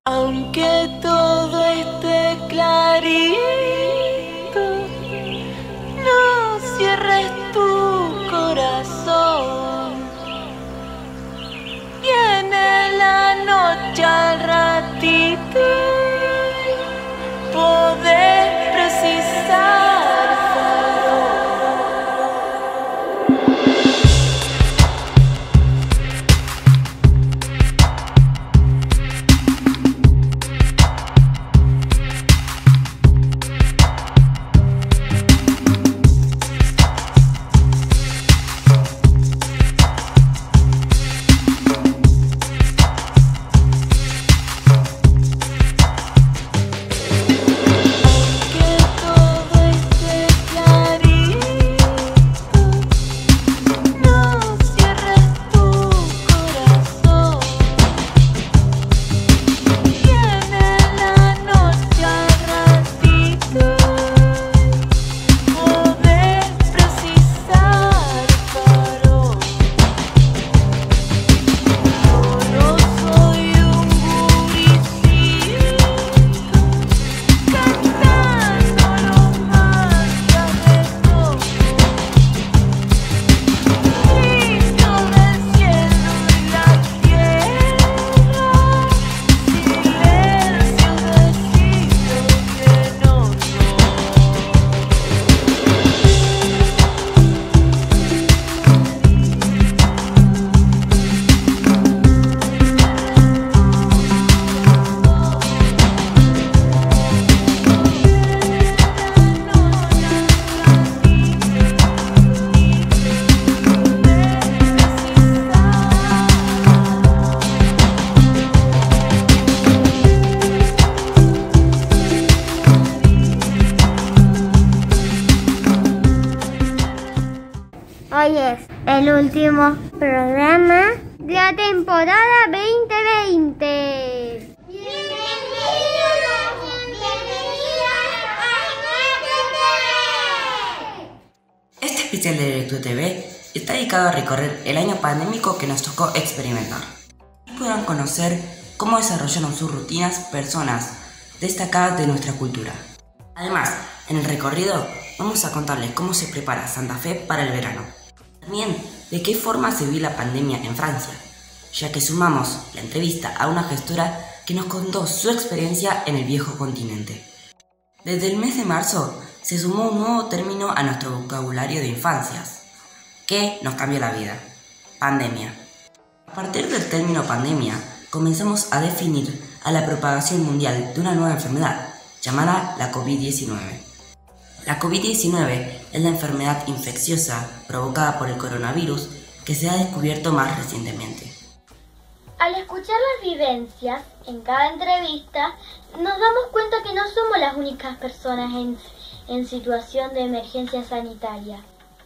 Aunque todo esté clarito, no cierres tu corazón. Viene la noche al ratito, podés precisar farol. Hoy es el último programa de la temporada 2020. Este especial de Directo TV está dedicado a recorrer el año pandémico que nos tocó experimentar. Podrán conocer cómo desarrollaron sus rutinas personas destacadas de nuestra cultura. Además, en el recorrido vamos a contarles cómo se prepara Santa Fe para el verano. También de qué forma se vivió la pandemia en Francia, ya que sumamos la entrevista a una gestora que nos contó su experiencia en el viejo continente. Desde el mes de marzo se sumó un nuevo término a nuestro vocabulario de infancias, que nos cambió la vida: pandemia. A partir del término pandemia, comenzamos a definir a la propagación mundial de una nueva enfermedad, llamada la COVID-19. La COVID-19 es la enfermedad infecciosa provocada por el coronavirus que se ha descubierto más recientemente. Al escuchar las vivencias en cada entrevista, nos damos cuenta que no somos las únicas personas en situación de emergencia sanitaria.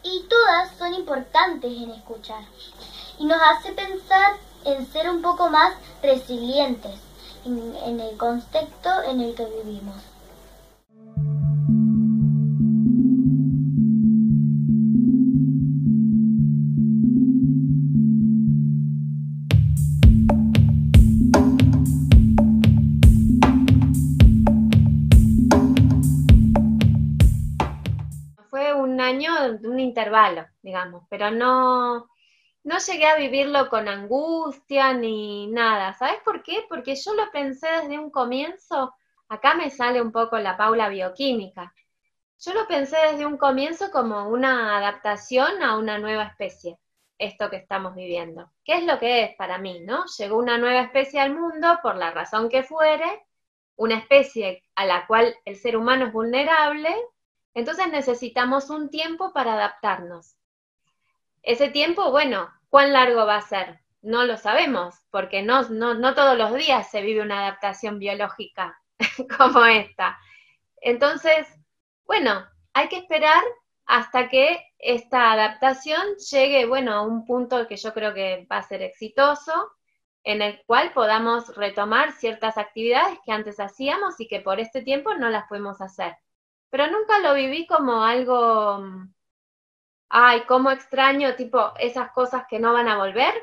Y todas son importantes en escuchar. Y nos hace pensar en ser un poco más resilientes en el contexto en el que vivimos. Fue un año de un intervalo, digamos, pero no llegué a vivirlo con angustia ni nada. ¿Sabes por qué? Porque yo lo pensé desde un comienzo. Acá me sale un poco la Paula bioquímica. Yo lo pensé desde un comienzo como una adaptación a una nueva especie, esto que estamos viviendo. ¿Qué es lo que es para mí, no? Llegó una nueva especie al mundo, por la razón que fuere, una especie a la cual el ser humano es vulnerable. Entonces necesitamos un tiempo para adaptarnos. Ese tiempo, bueno, ¿cuán largo va a ser? No lo sabemos, porque no todos los días se vive una adaptación biológica como esta. Entonces, bueno, hay que esperar hasta que esta adaptación llegue, bueno, a un punto que yo creo que va a ser exitoso, en el cual podamos retomar ciertas actividades que antes hacíamos y que por este tiempo no las podemos hacer. Pero nunca lo viví como algo, ay, cómo extraño, tipo esas cosas que no van a volver.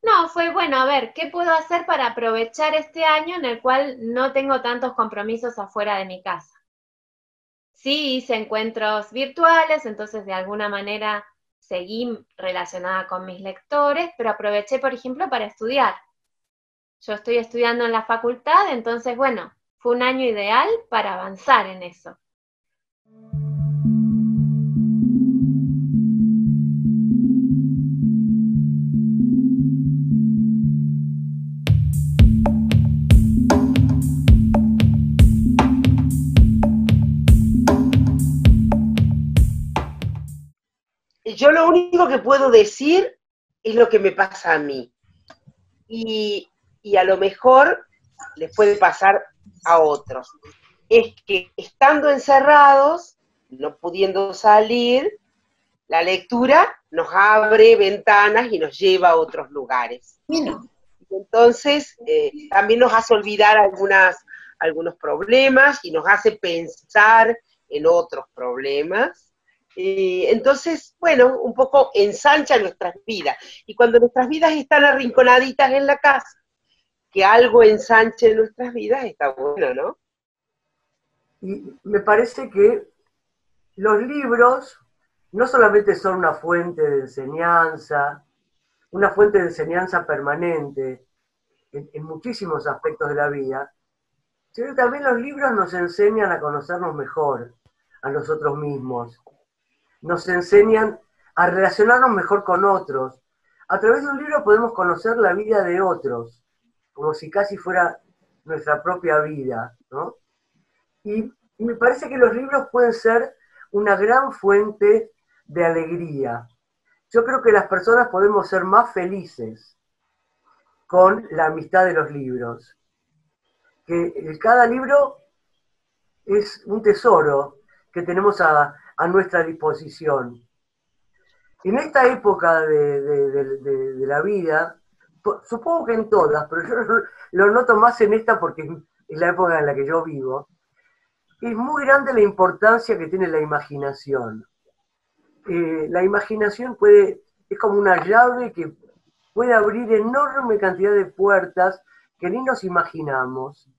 No, fue bueno, a ver, ¿qué puedo hacer para aprovechar este año en el cual no tengo tantos compromisos afuera de mi casa? Sí, hice encuentros virtuales, entonces de alguna manera seguí relacionada con mis lectores, pero aproveché, por ejemplo, para estudiar. Yo estoy estudiando en la facultad, entonces, bueno, fue un año ideal para avanzar en eso. Yo lo único que puedo decir es lo que me pasa a mí. Y a lo mejor les puede pasar a otros. Es que estando encerrados, no pudiendo salir, la lectura nos abre ventanas y nos lleva a otros lugares. Entonces, también nos hace olvidar algunos problemas y nos hace pensar en otros problemas. Entonces, bueno, un poco ensancha nuestras vidas. Y cuando nuestras vidas están arrinconaditas en la casa, que algo ensanche nuestras vidas está bueno, ¿no? Y me parece que los libros no solamente son una fuente de enseñanza permanente en muchísimos aspectos de la vida, sino que también los libros nos enseñan a conocernos mejor, a nosotros mismos, nos enseñan a relacionarnos mejor con otros. A través de un libro podemos conocer la vida de otros, como si casi fuera nuestra propia vida, ¿no? Y me parece que los libros pueden ser una gran fuente de alegría. Yo creo que las personas podemos ser más felices con la amistad de los libros. Que cada libro es un tesoro que tenemos a nuestra disposición. En esta época de la vida, supongo que en todas, pero yo lo noto más en esta porque es la época en la que yo vivo, es muy grande la importancia que tiene la imaginación. La imaginación es como una llave que puede abrir enorme cantidad de puertas que ni nos imaginamos.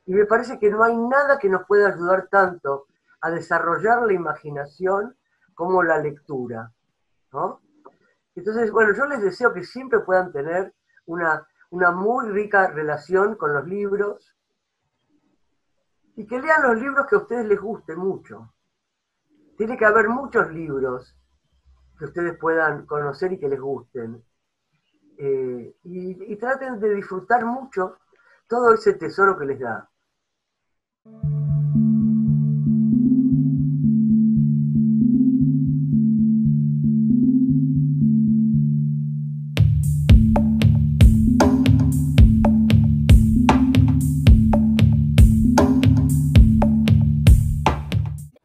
Y me parece que no hay nada que nos pueda ayudar tanto a desarrollar la imaginación como la lectura, ¿no? Entonces, bueno, yo les deseo que siempre puedan tener una muy rica relación con los libros y que lean los libros que a ustedes les guste mucho. Tiene que haber muchos libros que ustedes puedan conocer y que les gusten. Y traten de disfrutar mucho todo ese tesoro que les da.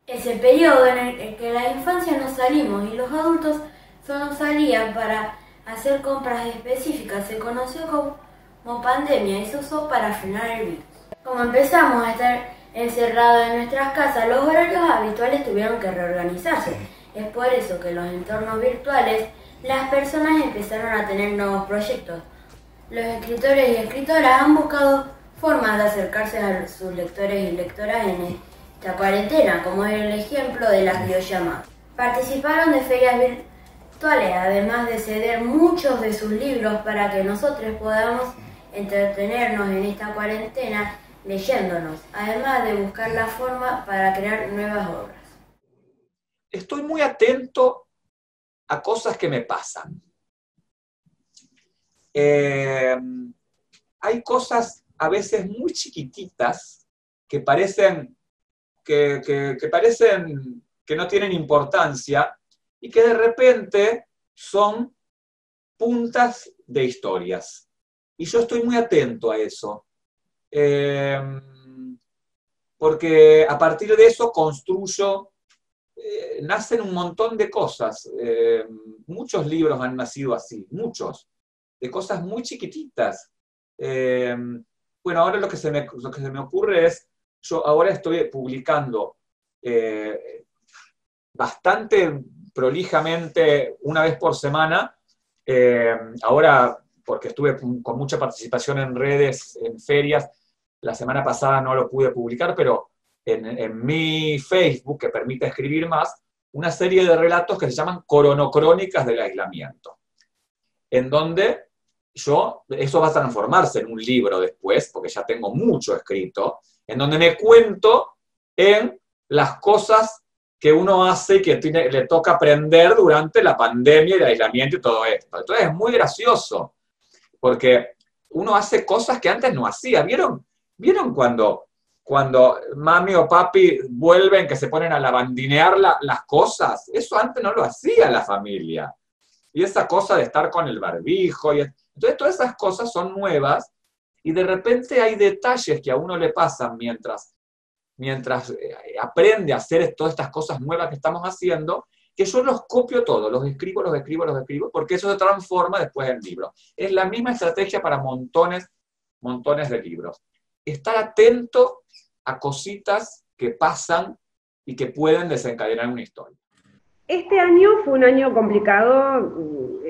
Ese periodo en el que la infancia no salimos y los adultos solo salían para hacer compras específicas se conoció como pandemia y se usó para frenar el virus. Como empezamos a estar encerrados en nuestras casas, los horarios habituales tuvieron que reorganizarse. Es por eso que en los entornos virtuales las personas empezaron a tener nuevos proyectos. Los escritores y escritoras han buscado formas de acercarse a sus lectores y lectoras en esta cuarentena, como es el ejemplo de las videollamadas. Participaron de ferias virtuales, además de ceder muchos de sus libros para que nosotros podamos entretenernos en esta cuarentena leyéndonos, además de buscar la forma para crear nuevas obras. Estoy muy atento a cosas que me pasan. Hay cosas a veces muy chiquititas que parecen que no tienen importancia y que de repente son puntas de historias. Y yo estoy muy atento a eso. Porque a partir de eso construyo, nacen un montón de cosas. Muchos libros han nacido así, muchos, de cosas muy chiquititas. Bueno, ahora lo que se me ocurre es, yo ahora estoy publicando bastante prolijamente, una vez por semana. Ahora, porque estuve con mucha participación en redes, en ferias. La semana pasada no lo pude publicar, pero en mi Facebook, que permite escribir más, una serie de relatos que se llaman coronocrónicas del aislamiento, en donde eso va a transformarse en un libro después, porque ya tengo mucho escrito, en donde me cuento en las cosas que uno hace y que le toca aprender durante la pandemia y el aislamiento y todo esto. Entonces es muy gracioso, porque uno hace cosas que antes no hacía. ¿Vieron cuando mami o papi vuelven, que se ponen a lavandinear las cosas? Eso antes no lo hacía la familia. Y esa cosa de estar con el barbijo. Entonces todas esas cosas son nuevas y de repente hay detalles que a uno le pasan mientras aprende a hacer todas estas cosas nuevas que estamos haciendo, que yo los copio todos, los escribo, porque eso se transforma después en libro. Es la misma estrategia para montones de libros. Estar atento a cositas que pasan y que pueden desencadenar una historia. Este año fue un año complicado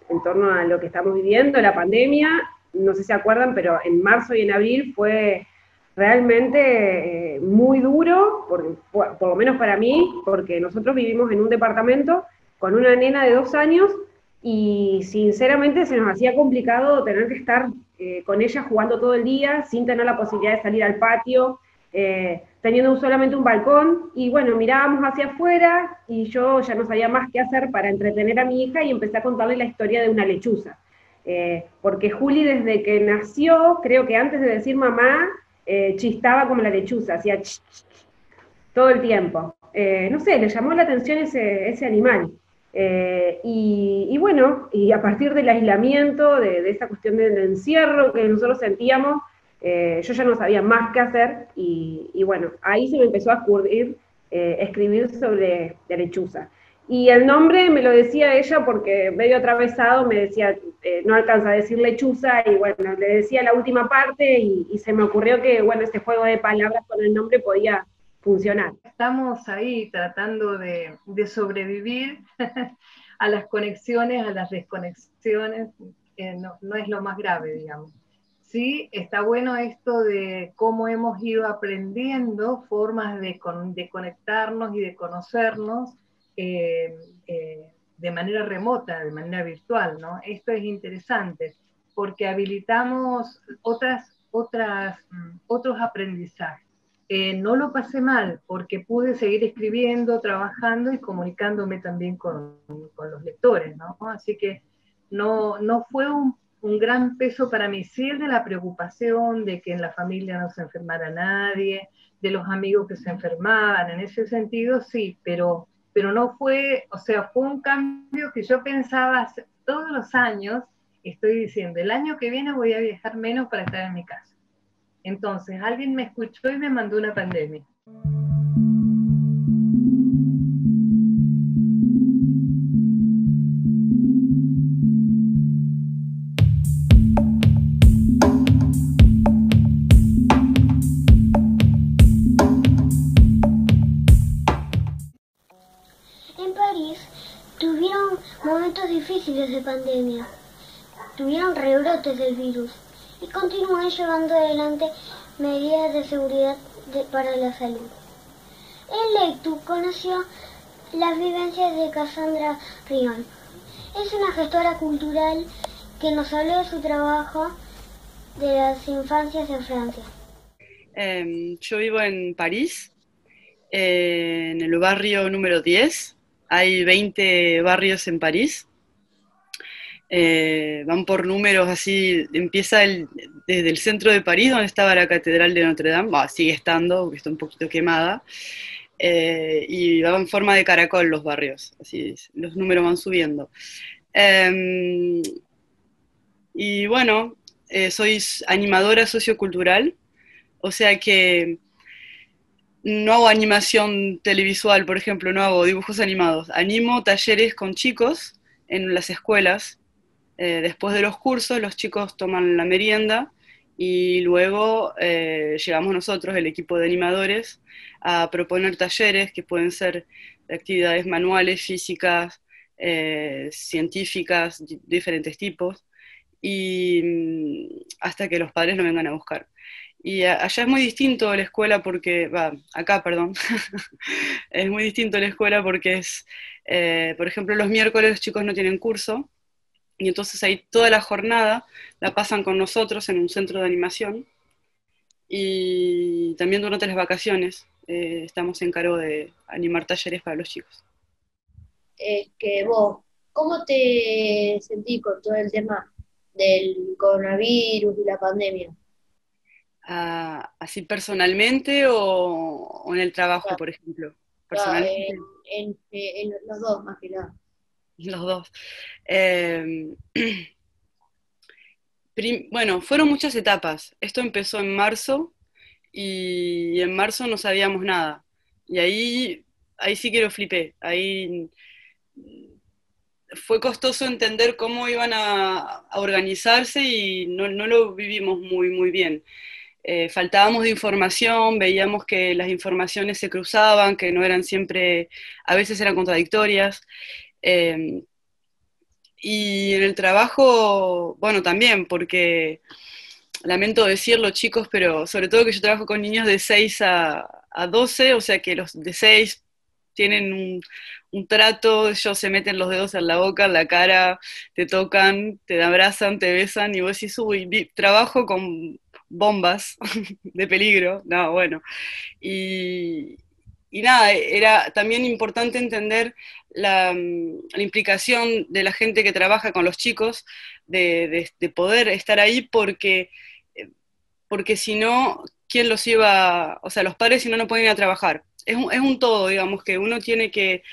en torno a lo que estamos viviendo, la pandemia. No sé si se acuerdan, pero en marzo y en abril fue realmente muy duro, por lo menos para mí, porque nosotros vivimos en un departamento con una nena de 2 años y sinceramente se nos hacía complicado tener que estar con ella jugando todo el día, sin tener la posibilidad de salir al patio, teniendo solamente un balcón, y bueno, mirábamos hacia afuera y yo ya no sabía más qué hacer para entretener a mi hija y empecé a contarle la historia de una lechuza. Porque Juli desde que nació, creo que antes de decir mamá, chistaba como la lechuza, hacía ch, ch, ch, todo el tiempo. No sé, le llamó la atención ese animal. Y bueno, y a partir del aislamiento, de esa cuestión del encierro que nosotros sentíamos, yo ya no sabía más qué hacer, y bueno, ahí se me empezó a ocurrir escribir sobre la lechuza. Y el nombre me lo decía ella porque medio atravesado me decía, no alcanza a decir lechuza, y bueno, le decía la última parte y se me ocurrió que, bueno, ese juego de palabras con el nombre podía funcionar. Estamos ahí tratando de sobrevivir a las conexiones, a las desconexiones, no es lo más grave, digamos. Sí, está bueno esto de cómo hemos ido aprendiendo formas de conectarnos y de conocernos, de manera remota, de manera virtual, ¿no? Esto es interesante porque habilitamos otros aprendizajes. No lo pasé mal porque pude seguir escribiendo, trabajando y comunicándome también con los lectores, ¿no? Así que no fue un gran peso para mí, sí, el de la preocupación de que en la familia no se enfermara nadie, de los amigos que se enfermaban, en ese sentido sí, pero no fue, o sea, fue un cambio que yo pensaba todos los años, estoy diciendo, el año que viene voy a viajar menos para estar en mi casa. Entonces, alguien me escuchó y me mandó una pandemia. En París tuvieron momentos difíciles de pandemia, tuvieron rebrotes del virus y continúan llevando adelante medidas de seguridad para la salud. En Leitu conoció las vivencias de Cassandra Rion. Es una gestora cultural que nos habló de su trabajo de las infancias en Francia. Yo vivo en París, en el barrio número 10. Hay 20 barrios en París. Van por números así, empieza desde el centro de París, donde estaba la Catedral de Notre Dame, sigue estando, porque está un poquito quemada, y va en forma de caracol los barrios, así los números van subiendo. Y bueno, soy animadora sociocultural, o sea que no hago animación televisual, por ejemplo, no hago dibujos animados, animo talleres con chicos en las escuelas. Después de los cursos, los chicos toman la merienda y luego llegamos nosotros, el equipo de animadores, a proponer talleres que pueden ser de actividades manuales, físicas, científicas, diferentes tipos. y hasta que los padres lo vengan a buscar. Y allá es muy distinto la escuela porque, acá, perdón, es muy distinto la escuela porque es, por ejemplo, los miércoles los chicos no tienen curso, y entonces ahí toda la jornada la pasan con nosotros en un centro de animación, y también durante las vacaciones estamos en cargo de animar talleres para los chicos. Que vos, ¿cómo te sentís con todo el tema del coronavirus y la pandemia? ¿Así personalmente o en el trabajo, por ejemplo? Personalmente. En los dos, más que nada. Los dos. Bueno, fueron muchas etapas. Esto empezó en marzo y en marzo no sabíamos nada. Y ahí sí que lo flipé. Ahí fue costoso entender cómo iban a organizarse y no lo vivimos muy bien. Faltábamos de información, veíamos que las informaciones se cruzaban, que no eran siempre, a veces eran contradictorias. Y en el trabajo, bueno, también, porque lamento decirlo, chicos, pero sobre todo que yo trabajo con niños de 6 a 12, o sea que los de 6 tienen un trato, ellos se meten los dedos en la boca, en la cara, te tocan, te abrazan, te besan, y vos decís, uy, trabajo con bombas de peligro, no, bueno. Y nada, era también importante entender la implicación de la gente que trabaja con los chicos, de poder estar ahí porque si no, ¿quién los iba? O sea, los padres si no, no pueden ir a trabajar. Es un todo, digamos, que uno tiene que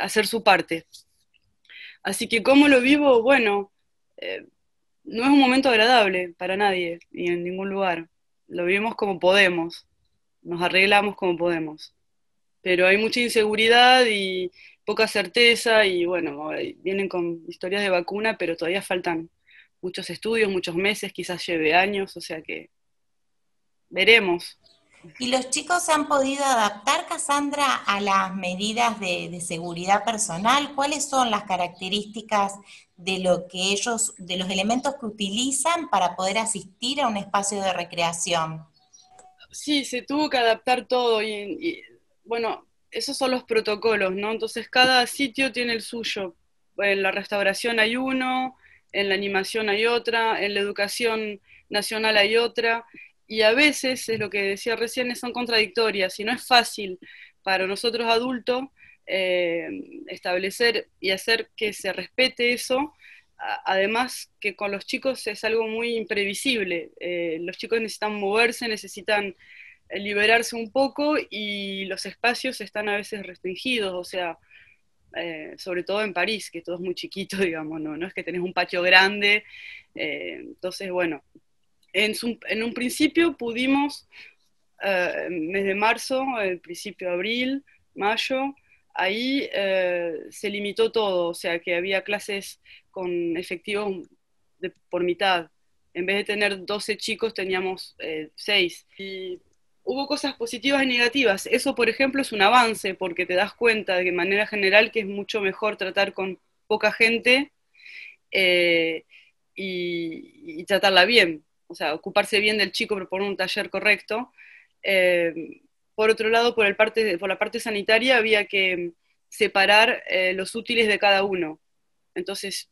hacer su parte. Así que, ¿cómo lo vivo? Bueno, no es un momento agradable para nadie, ni en ningún lugar. Lo vivimos como podemos, nos arreglamos como podemos. Pero hay mucha inseguridad y poca certeza, y bueno, vienen con historias de vacuna, pero todavía faltan muchos estudios, muchos meses, quizás lleve años, o sea que veremos. ¿Y los chicos se han podido adaptar, Cassandra, a las medidas de seguridad personal? ¿Cuáles son las características de de los elementos que utilizan para poder asistir a un espacio de recreación? Sí, se tuvo que adaptar todo y bueno, esos son los protocolos, ¿no? Entonces cada sitio tiene el suyo. En la restauración hay uno, en la animación hay otra, en la educación nacional hay otra, y a veces, es lo que decía recién, son contradictorias, y no es fácil para nosotros adultos establecer y hacer que se respete eso. Además que con los chicos es algo muy imprevisible. Los chicos necesitan moverse, necesitan liberarse un poco, y los espacios están a veces restringidos, o sea, sobre todo en París, que todo es muy chiquito, digamos, no es que tenés un patio grande. Entonces, bueno, en un principio pudimos, mes de marzo, el principio de abril, mayo, ahí se limitó todo, o sea que había clases con efectivos por mitad. En vez de tener 12 chicos, teníamos 6. Y hubo cosas positivas y negativas. Eso, por ejemplo, es un avance, porque te das cuenta de manera general que es mucho mejor tratar con poca gente y tratarla bien. O sea, ocuparse bien del chico, proponer un taller correcto. Por otro lado, por la parte sanitaria había que separar los útiles de cada uno. Entonces,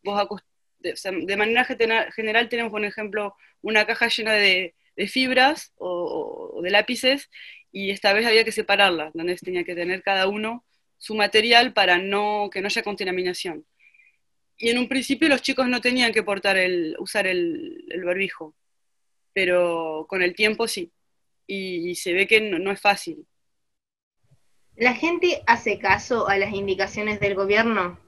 de manera general tenemos, por ejemplo, una caja llena de fibras o de lápices, y esta vez había que separarlas, donde tenía que tener cada uno su material para que no haya contaminación. Y en un principio los chicos no tenían que usar el barbijo, pero con el tiempo sí, y se ve que no es fácil. ¿La gente hace caso a las indicaciones del gobierno?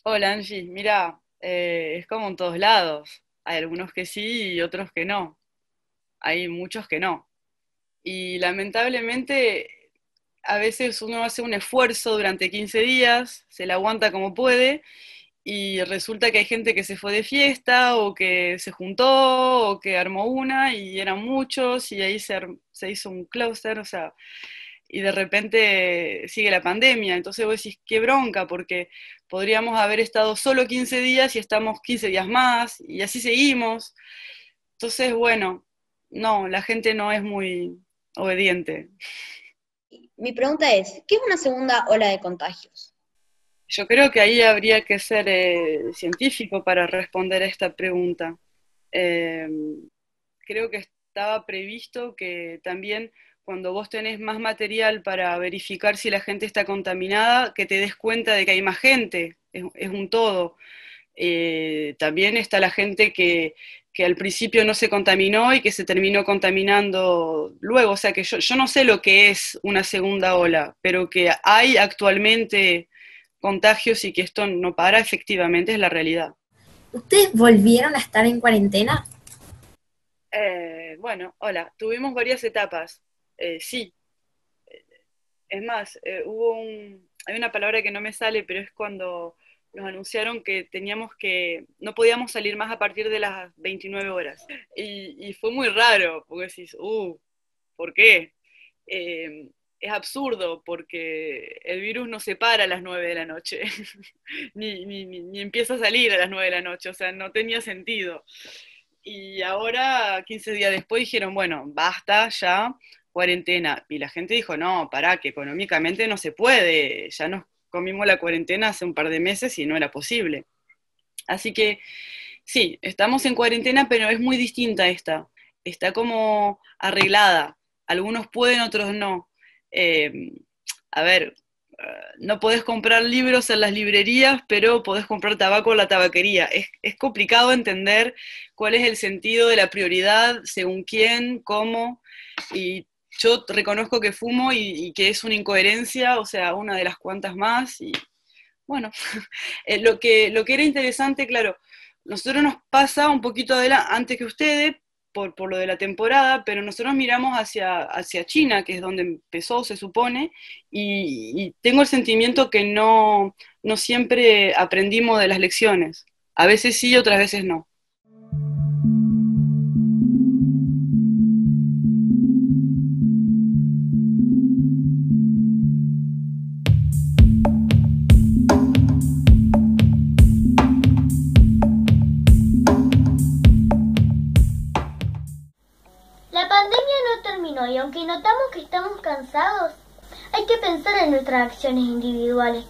Hola Angie, mira, es como en todos lados. Hay algunos que sí y otros que no. Hay muchos que no. Y lamentablemente a veces uno hace un esfuerzo durante 15 días, se la aguanta como puede, y resulta que hay gente que se fue de fiesta, o que se juntó, o que armó una, y eran muchos, y ahí se hizo un clúster, o sea, y de repente sigue la pandemia. Entonces vos decís, qué bronca, porque podríamos haber estado solo 15 días y estamos 15 días más, y así seguimos. Entonces, bueno, no, la gente no es muy obediente. Mi pregunta es, ¿qué es una segunda ola de contagios? Yo creo que ahí habría que ser científico para responder a esta pregunta. Creo que estaba previsto que también cuando vos tenés más material para verificar si la gente está contaminada, que te des cuenta de que hay más gente, es un todo. También está la gente que al principio no se contaminó y que se terminó contaminando luego, o sea que yo no sé lo que es una segunda ola, pero que hay actualmente contagios y que esto no para, efectivamente es la realidad. ¿Ustedes volvieron a estar en cuarentena? Bueno, hola, tuvimos varias etapas, sí. Es más, hay una palabra que no me sale, pero es cuando nos anunciaron que no podíamos salir más a partir de las 29 horas. Y fue muy raro, porque decís, ¿por qué? Es absurdo, porque el virus no se para a las 9 de la noche, ni empieza a salir a las 9 de la noche, o sea, no tenía sentido. Y ahora, 15 días después, dijeron, bueno, basta ya, cuarentena. Y la gente dijo, no, pará, que económicamente no se puede, ya nos comimos la cuarentena hace un par de meses y no era posible. Así que, sí, estamos en cuarentena, pero es muy distinta esta. Está como arreglada. Algunos pueden, otros no. A ver, no podés comprar libros en las librerías, pero podés comprar tabaco en la tabaquería. Es complicado entender cuál es el sentido de la prioridad, según quién, cómo, y yo reconozco que fumo y que es una incoherencia, o sea, una de las cuantas más, y bueno, lo que era interesante, claro, nosotros nos pasa un poquito antes que ustedes, por lo de la temporada, pero nosotros miramos hacia China, que es donde empezó, se supone, y tengo el sentimiento que no siempre aprendimos de las lecciones. A veces sí, otras veces no. Y aunque notamos que estamos cansados, hay que pensar en nuestras acciones individuales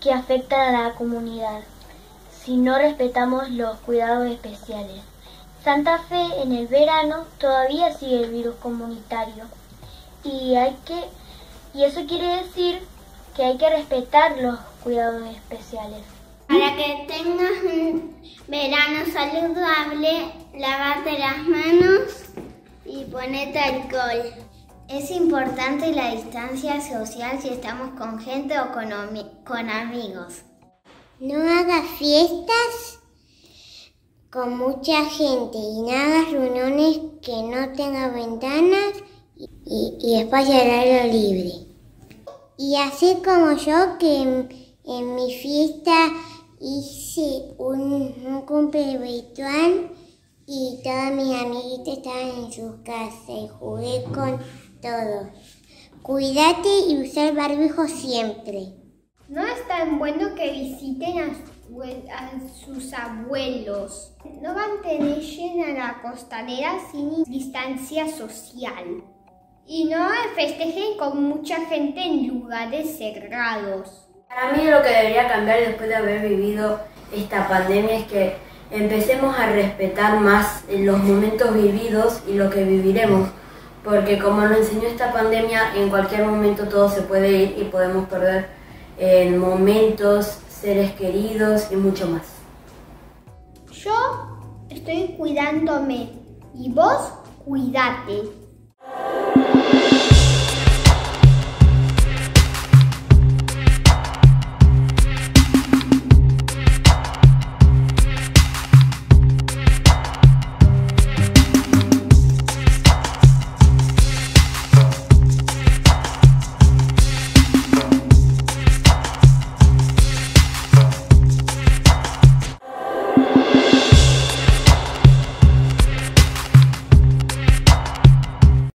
que afectan a la comunidad, si no respetamos los cuidados especiales. Santa Fe en el verano todavía sigue el virus comunitario y eso quiere decir que hay que respetar los cuidados especiales. Para que tengas un verano saludable, lávate las manos y ponete alcohol. Es importante la distancia social si estamos con gente o con amigos. No hagas fiestas con mucha gente y no hagas reuniones que no tengan ventanas y espacio al aire libre. Y así como yo, que en mi fiesta hice un cumple virtual y todos mis amiguitos estaban en sus casas y jugué con todos. Cuídate y usar barbijo siempre. No es tan bueno que visiten a sus abuelos. No mantengan a la costanera sin distancia social. Y no festejen con mucha gente en lugares cerrados. Para mí lo que debería cambiar después de haber vivido esta pandemia es que empecemos a respetar más los momentos vividos y lo que viviremos, porque como nos enseñó esta pandemia, en cualquier momento todo se puede ir y podemos perder momentos, seres queridos y mucho más. Yo estoy cuidándome y vos cuídate.